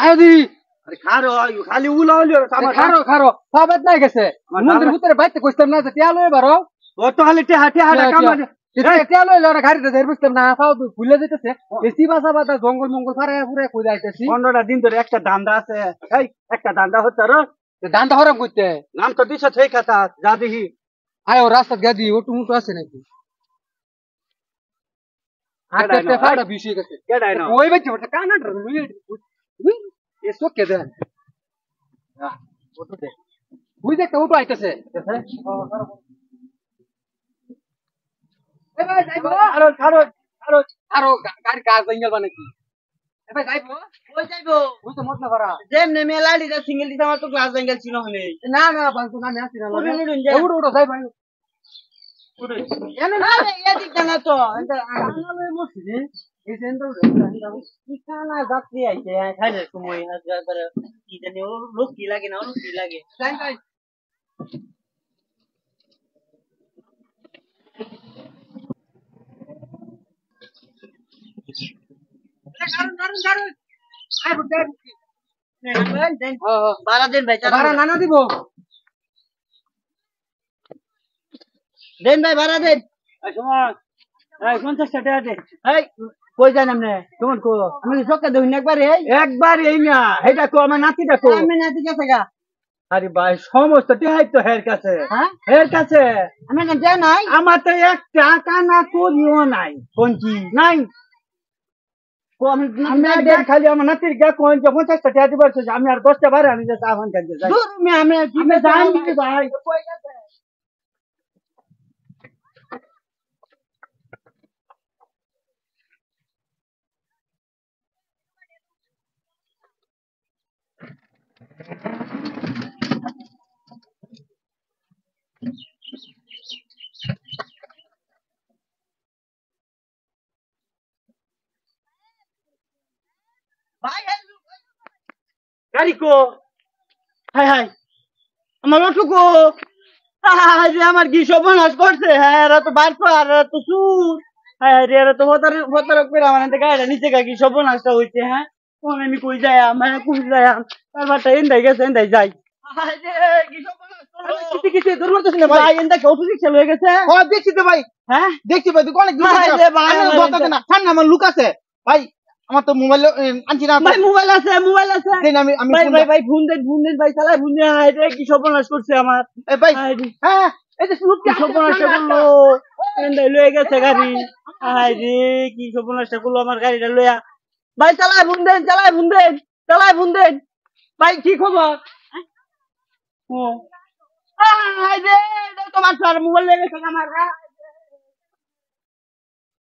আয় দি আরে খারো খালি উলা হইলো খারো খারো সাবাত নাই গেছে মন্দির ভিতরে বাইতে কইতাম না যে টিয়া লই বারো ও তো খালি টেহা কামা টিয়া লই লরা গাড়িতে ধরে বুঝতাম না পাও তো ভুলে যাইতেছে এসি বাসা বাতা জঙ্গল মঙ্গল পারে পুরে কই যাইতেছি 15টা দিন ধরে একটা ধান্দা আছে এই একটা ধান্দা হচ্ছে রে দানটা হরাম কইতে নাম তো দিছ ঠিক কথা যা দেখি আয় ও রাস্তা গাদি ওটু মুটু আছে নাকি আতে তে ফাড়া বিশি গেছে কেডাই না ওই বাচ্চা ওটা কানা ধর এ সোকে দেন ওটো দে বুঝ একটা ওটো আইতাছে এ ভাই যাইবো আরো গাড়ি কাজ জঙ্গল বানে কি এ ভাই যাইবো কই যাইবো বুঝ তো মত না পারা যেমনে মেলাড়ি দা সিঙ্গেল দিতে আমার তো গ্লাস জঙ্গল ছিল হনে না না বাংতো না আমি আসি না উড়ুন যা ওটো ওটো যাই ভাই এনে না এদিক না তো আনালে মসজি এই সেন্টার কি কানা যাত্রী আইছে খাইলে সময় করে কি জানি ও লোক কি লাগে না লোক কি লাগে যাই যাই কারণ আয় বুঝতে বারা দেন ভাই বারা নানা দিব দেন ভাই বারা দেন এই সময় এই 50 টাকা দে এই কই যান আপনি তোমার কো আমি সকালে দেন একবার এই না এটা তো আমার নাতি দেখো আমি নাতি কাছে গা আরে ভাই সমস্ত টিহাই তো হের কাছে হ্যাঁ হের কাছে আমি না যা নাই আমার তো এক টাকা না করিও নাই কোন কি নাই কো আমি আমি দেখ খালি আমার নাতির গা কোন যে 50 টাকা দিবার আমি আর 10টা বারে আমি যে চা ফান খাইতে যাই দূর আমি আমি জানি ভাই কই গেছে ভাই গাড়ি কো হাই হাই আমার অটুকু রে আমার কি সর্বনাশ করছে হ্যাঁ এরা তো বার আর এরা তো সুর হ্যাঁ রে এরা তো হতারক করে আমার গাড়িটা নিচে কি সর্বনাশটা হয়েছে হ্যাঁ তখন আমি কই যাই মানে কই যাই তারপরটা এন্দাই গেছে এন্দাই যাই কিছু দূর করতেছ না ভাই এন্দা কেউ তো রিক্সা লয়ে গেছে হ্যাঁ দেখছি তো ভাই হ্যাঁ দেখছি ভাই তুই অনেক দূর না সামনে আমার লুক আছে ভাই আমার তো মোবাইল আনছি না ভাই মোবাইল আছে দেন আমি ভাই ফোন দেন ভাই চালাই ফোন দেন এটা কি সর্বনাশ করছে আমার এই ভাই হ্যাঁ এই যে লুক কি সর্বনাশটা করলো এন্দাই লয়ে গেছে গাড়ি হাই রে কি সর্বনাশটা করলো আমার গাড়িটা লইয়া ভাই চালাই ফোন দেন ভাই কি খবর ও হাই রে তোমার মোবাইল লেগে গেছে আমার